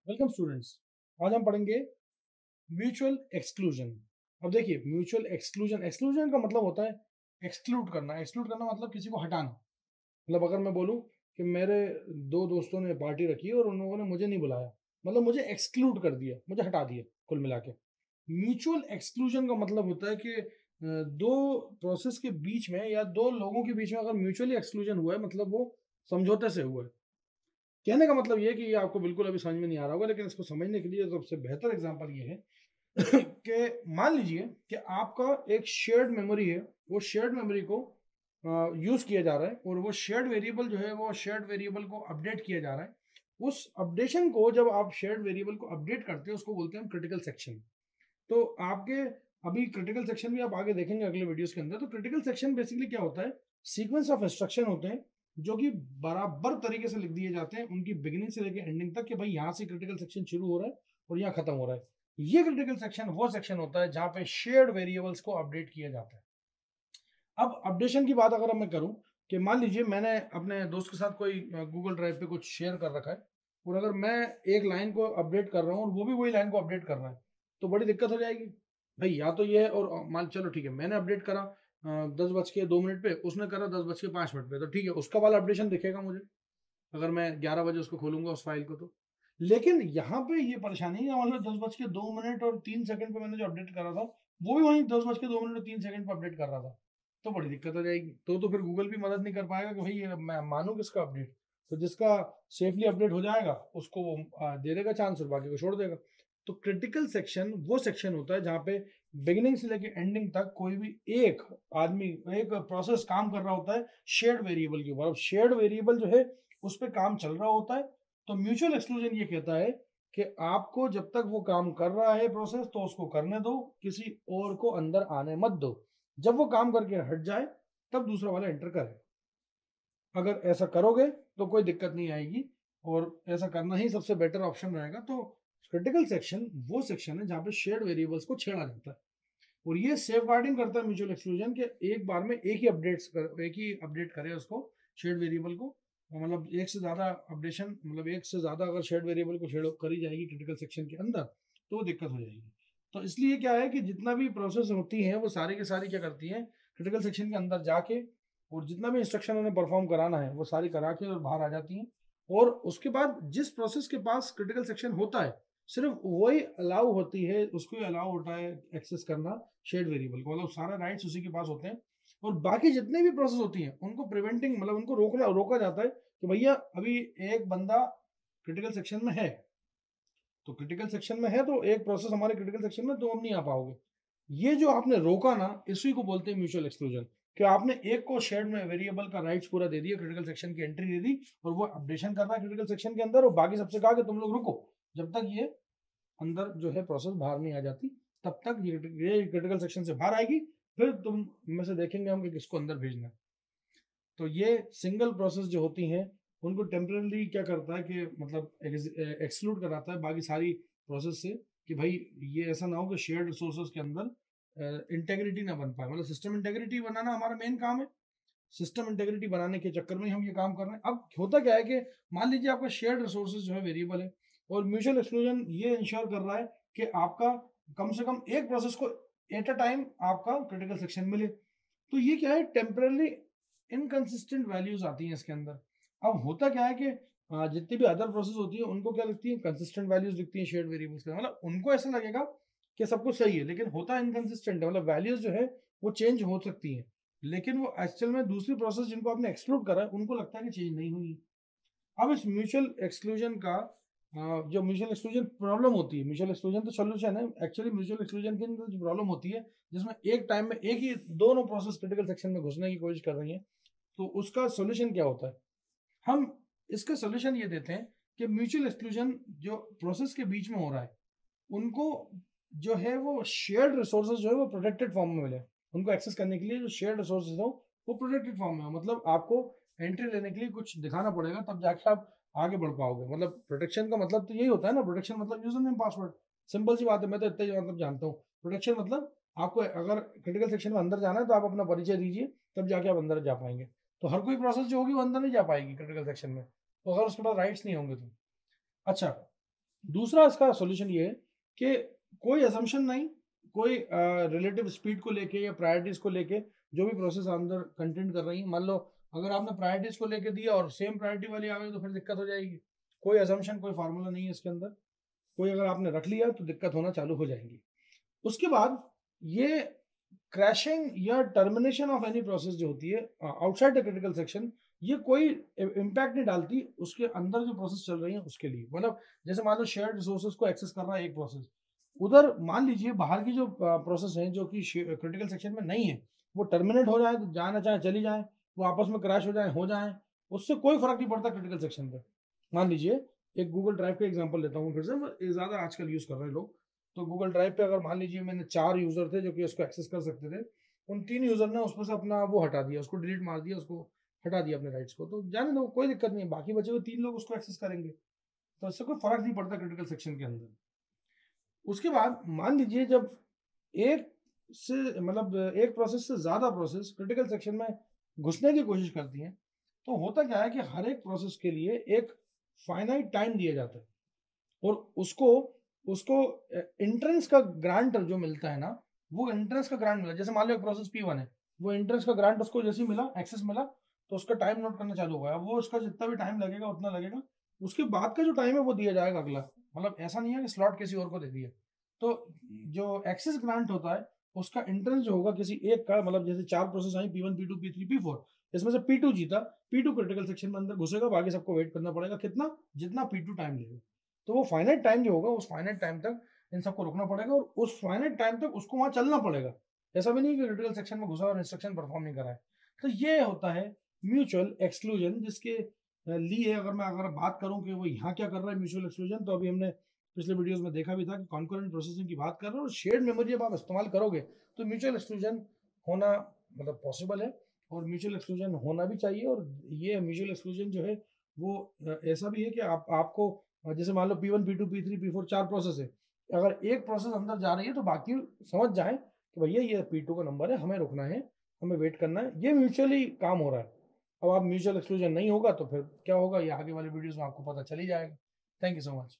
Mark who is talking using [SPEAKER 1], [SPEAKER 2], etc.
[SPEAKER 1] Welcome students. आज हम पढ़ेंगे म्यूचुअल एक्सक्लूजन। अब देखिए, म्यूचुअल एक्सक्लूजन एक्सक्लूजन का मतलब होता है एक्सक्लूड करना। एक्सक्लूड करना मतलब किसी को हटाना। मतलब अगर मैं बोलूं कि मेरे दो दोस्तों ने पार्टी रखी और उन लोगों ने मुझे नहीं बुलाया, मतलब मुझे एक्सक्लूड कर दिया, मुझे हटा दिया कुल मिला के। म्यूचुअल एक्सक्लूजन का मतलब होता है कि दो प्रोसेस के बीच में या दो लोगों के बीच में अगर म्यूचुअली एक्सक्लूजन हुआ है, मतलब वो समझौते से हुआ है। कहने का मतलब ये है कि ये आपको बिल्कुल अभी समझ में नहीं आ रहा होगा, लेकिन इसको समझने के लिए सबसे बेहतर एग्जांपल ये है कि मान लीजिए कि आपका एक शेयर्ड मेमोरी है। वो शेयर्ड मेमोरी को यूज किया जा रहा है और वो शेयर्ड वेरिएबल जो है वो शेयर्ड वेरिएबल को अपडेट किया जा रहा है। उस अपडेशन को जब आप शेयर्ड वेरिएबल को अपडेट करते हैं उसको बोलते हैं क्रिटिकल सेक्शन। तो आपके अभी क्रिटिकल सेक्शन भी आप आगे देखेंगे अगले वीडियोस के अंदर। तो क्रिटिकल सेक्शन बेसिकली क्या होता है? सीक्वेंस ऑफ इंस्ट्रक्शन होते हैं जो कि बराबर तरीके से लिख दिए जाते हैं, उनकी बिगिनिंग से लेकर एंडिंग तक, कि भाई यहाँ से क्रिटिकल सेक्शन शुरू हो रहा है और यहाँ खत्म हो रहा है। ये क्रिटिकल सेक्शन वो सेक्शन होता है जहाँ पे शेयर्ड वेरिएबल्स को अपडेट किया जाता है। अब अपडेशन की बात अगर मैं करूं कि मान लीजिए मैंने अपने दोस्त के साथ कोई गूगल ड्राइव पे कुछ शेयर कर रखा है और अगर मैं एक लाइन को अपडेट कर रहा हूँ और वो भी वही लाइन को अपडेट कर रहा है, तो बड़ी दिक्कत हो जाएगी भाई। या तो ये है, और मान चलो ठीक है, मैंने अपडेट करा 10:02 पे, उसने करा 10:05 पे, तो ठीक है, उसका वाला अपडेशन दिखेगा मुझे अगर मैं 11 बजे उसको खोलूंगा उस फाइल को। तो लेकिन यहाँ पे ये परेशानी है, मतलब 10:02 और 3 सेकंड पे मैंने जो अपडेट करा था वो भी वहीं 10:02 और 3 सेकंड पे अपडेट कर रहा था। तो बड़ी दिक्कत हो जाएगी। तो फिर गूगल भी मदद नहीं कर पाएगा कि भाई ये मैं मानूं किसका अपडेट। तो जिसका सेफली अपडेट हो जाएगा उसको वो दे देगा चांस और बाकी को छोड़ देगा। तो क्रिटिकल सेक्शन वो सेक्शन होता है जहाँ पे बिगिनिंग से लेके एंडिंग तक कोई भी एक आदमी, एक प्रोसेस काम कर रहा होता है शेयर्ड वेरिएबल के ऊपर। अब शेयर्ड वेरिएबल जो है उस पर काम चल रहा होता है। तो म्यूचुअल एक्सक्लूजन ये कहता है कि आपको जब तक वो काम कर रहा है प्रोसेस तो उसको करने दो, किसी और को अंदर आने मत दो। जब वो काम करके हट जाए तब दूसरा वाला एंटर करे। अगर ऐसा करोगे तो कोई दिक्कत नहीं आएगी और ऐसा करना ही सबसे बेटर ऑप्शन रहेगा। तो क्रिटिकल सेक्शन वो सेक्शन है जहाँ पे शेयर्ड वेरिएबल्स को छेड़ा जाता है और ये सेफ गार्डिंग करता है म्यूचुअल एक्सक्लूजन के एक बार में एक ही अपडेट करे उसको, शेयर्ड वेरिएबल को। मतलब एक से ज्यादा अपडेशन, मतलब एक से ज्यादा अगर शेयर्ड वेरिएबल को छेड़ करी जाएगी क्रिटिकल सेक्शन के अंदर तो दिक्कत हो जाएगी। तो इसलिए क्या है कि जितना भी प्रोसेस होती है वो सारी की सारी क्या करती है, क्रिटिकल सेक्शन के अंदर जाके और जितना भी इंस्ट्रक्शन उन्हें परफॉर्म कराना है वो सारी करा के और बाहर आ जाती हैं। और उसके बाद जिस प्रोसेस के पास क्रिटिकल सेक्शन होता है सिर्फ वही अलाउ होती है, उसको ही अलाउ होता है एक्सेस करना शेयर्ड वेरिएबल को, मतलब सारा राइट्स उसी के पास होते हैं। और बाकी जितने भी प्रोसेस होती हैं उनको प्रिवेंटिंग, मतलब उनको रोका जाता है कि भैया अभी एक बंदा क्रिटिकल सेक्शन में है, तो क्रिटिकल सेक्शन में है तो एक प्रोसेस हमारे क्रिटिकल सेक्शन में तो हम नहीं आ पाओगे। ये जो आपने रोका ना, इसी को बोलते हैं म्यूचुअल एक्सक्लूजन। कि आपने एक को शेयर्ड में वेरिएबल का राइट्स पूरा दे दिया, क्रिटिकल सेक्शन की एंट्री दे दी और वो अपडेशन कर रहा है क्रिटिकल सेक्शन के अंदर, और बाकी सबसे कहा कि तुम लोग रुको जब तक ये अंदर जो है प्रोसेस बाहर नहीं आ जाती, तब तक ये क्रिटिकल सेक्शन से बाहर आएगी। फिर तुम में से देखेंगे हम कि किसको अंदर भेजना है। तो ये सिंगल प्रोसेस जो होती हैं उनको टेम्परली क्या करता है कि मतलब एक्सक्लूड कराता है बाकी सारी प्रोसेस से, कि भाई ये ऐसा ना हो कि शेयर्ड रिसोर्सेज के अंदर इंटेग्रिटी ना बन पाए। मतलब सिस्टम इंटेग्रिटी बनाना हमारा मेन काम है। सिस्टम इंटेग्रिटी बनाने के चक्कर में हम ये काम कर रहे हैं। अब होता क्या है कि मान लीजिए आपका शेयर्ड रिसोर्सेज जो है वेरिएबल है और म्यूचुअल एक्सक्लूजन ये इंश्योर कर रहा है कि आपका कम से कम एक प्रोसेस को एट अ टाइम आपका क्रिटिकल सेक्शन मिले। तो ये क्या है, टेम्परली इनकंसिस्टेंट वैल्यूज आती हैं इसके अंदर। अब होता क्या है कि जितनी भी अदर प्रोसेस होती है उनको क्या लिखती है, कंसिस्टेंट वैल्यूज लिखती हैं शेयर्ड वेरिएबल्स के। मतलब उनको ऐसा लगेगा कि सब कुछ सही है, लेकिन होता इनकंसिस्टेंट है। मतलब वैल्यूज जो है वो चेंज हो सकती हैं, लेकिन वो एक्चुअल में दूसरी प्रोसेस जिनको आपने एक्सक्लूड करा है उनको लगता है कि चेंज नहीं हुई। अब इस म्यूचुअल एक्सक्लूजन का जो म्यूचुअल एक्सक्लूजन प्रॉब्लम होती है, म्यूचुअल एक्सक्लूजन तो सोल्यूशन है, एक्चुअली म्यूचुअल एक्सक्लूजन की जो प्रॉब्लम होती है जिसमें एक टाइम में एक ही दोनों प्रोसेस क्रिटिकल सेक्शन में घुसने की कोशिश कर रही है, तो उसका सोल्यूशन क्या होता है? हम इसका सोल्यूशन ये देते हैं कि म्यूचुअल एक्सक्लूजन जो प्रोसेस के बीच में हो रहा है उनको जो है वो शेयर्ड रिसोर्सेज जो है वो प्रोटेक्टेड फॉर्म में मिले। उनको एक्सेस करने के लिए जो शेयर्ड रिसोर्सेज हो वो प्रोटेक्टेड फॉर्म में हो। मतलब आपको एंट्री लेने के लिए कुछ दिखाना पड़ेगा तब जाके आप आगे बढ़ पाओगे। मतलब प्रोटेक्शन का मतलब तो यही होता है ना, प्रोटेक्शन मतलब यूजर नेम पासवर्ड। सिंपल सी बात है, मैं तो इतना ही मतलब जानता हूँ। प्रोटेक्शन मतलब आपको अगर क्रिटिकल सेक्शन में अंदर जाना है तो आप अपना परिचय दीजिए, तब जाके आप अंदर जा पाएंगे। तो हर कोई प्रोसेस जो होगी वो अंदर नहीं जा पाएगी क्रिटिकल सेक्शन में, तो अगर उसके पास राइट्स नहीं होंगे तो। अच्छा, दूसरा इसका सॉल्यूशन ये है कि कोई असम्पशन नहीं, कोई रिलेटिव स्पीड को लेके या प्रायोरिटीज को लेके जो भी प्रोसेस अंदर कंटेंट कर रही है, मान लो अगर आपने प्रायोरिटीज को लेके दिया और सेम प्रायोरिटी वाली आ गई तो फिर दिक्कत हो जाएगी। कोई असम्पशन, कोई फार्मूला नहीं है इसके अंदर, कोई अगर आपने रख लिया तो दिक्कत होना चालू हो जाएंगी। उसके बाद ये क्रैशिंग या टर्मिनेशन ऑफ एनी प्रोसेस जो होती है आउटसाइड द क्रिटिकल सेक्शन, ये कोई इम्पैक्ट नहीं डालती उसके अंदर जो प्रोसेस चल रही है उसके लिए। मतलब जैसे मान लो शेयर्ड रिसोर्सेज को एक्सेस कर रहा है एक प्रोसेस, उधर मान लीजिए बाहर की जो प्रोसेस है जो कि क्रिटिकल सेक्शन में नहीं है, वो टर्मिनेट हो जाए तो जाना चाहे चली जाए, वो आपस में क्रैश हो जाए, उससे कोई फर्क नहीं पड़ता क्रिटिकल सेक्शन पे। मान लीजिए एक गूगल ड्राइव का एग्जांपल लेता हूँ फिर से, वो ज़्यादा आजकल यूज़ कर रहे हैं लोग। तो गूगल ड्राइव पे अगर मान लीजिए मैंने 4 यूज़र थे जो कि उसको एक्सेस कर सकते थे, उन 3 यूज़र ने उसमें से अपना वो हटा दिया, उसको डिलीट मार दिया, उसको हटा दिया अपने राइट्स को, तो जाने दो, कोई दिक्कत नहीं है, बाकी बचे हुए 3 लोग उसको एक्सेस करेंगे, तो इससे कोई फर्क नहीं पड़ता क्रिटिकल सेक्शन के अंदर। उसके बाद मान लीजिए जब एक से मतलब एक प्रोसेस से ज़्यादा प्रोसेस क्रिटिकल सेक्शन में घुसने की कोशिश करती हैं, तो होता क्या है कि हर एक प्रोसेस के लिए एक फाइनाइट टाइम दिया जाता है और उसको उसको एंट्रेंस का ग्रांट जो मिलता है ना, वो एंट्रेंस का ग्रांट मिला। जैसे मान लो एक प्रोसेस P1 है, वो एंट्रेंस का ग्रांट उसको जैसे ही मिला, एक्सेस मिला, तो उसका टाइम नोट करना चालू हुआ है, वो उसका जितना भी टाइम लगेगा उतना लगेगा, उसके बाद का जो टाइम है वो दिया जाएगा अगला। मतलब ऐसा नहीं है कि स्लॉट किसी और को दे दिया। तो जो एक्सेस ग्रांट होता है उसका एंट्रेंस जो होगा किसी एक का, मतलब जैसे 4 process I P1 P2 P3 P4, इसमें से P2 जीता, P2 क्रिटिकल सेक्शन में अंदर घुसेगा, बाकी सबको वेट करना पड़ेगा कितना, जितना P2 टाइम लेगा। तो वो फाइनाइट टाइम जो होगा उस फाइनाइट टाइम तक इन सबको रुकना पड़ेगा और उस फाइनाइट टाइम तक उसको वहां चलना पड़ेगा। ऐसा भी नहीं कि क्रिटिकल सेक्शन में घुसा और इंस्ट्रक्शन परफॉर्म नहीं करा है। तो ये होता है म्यूचुअल एक्सक्लूजन, जिसके लिए अगर बात करूं कि वो यहाँ क्या कर रहा है म्यूचुअल एक्सक्लूजन, तो अभी हमने पिछले वीडियोस में देखा भी था कि कॉन्करेंट प्रोसेसिंग की बात कर रहे हैं और शेयर्ड मेमोरी जब आप इस्तेमाल करोगे तो म्यूचुअल एक्सक्लूजन होना मतलब पॉसिबल है और म्यूचुअल एक्सक्लूजन होना भी चाहिए। और ये म्यूचुअल एक्सक्लूजन जो है वो ऐसा भी है कि आपको जैसे मान लो P1 P2 P3 P4 4 process है, अगर एक प्रोसेस अंदर जा रही है तो बाकी समझ जाए कि भैया ये P2 का नंबर है, हमें रुकना है, हमें वेट करना है, ये म्यूचुअली काम हो रहा है। अब आप म्यूचुअल एक्सक्लूजन नहीं होगा तो फिर क्या होगा, ये आगे वाले वीडियोस में आपको पता चल ही जाएगा। Thank you so much.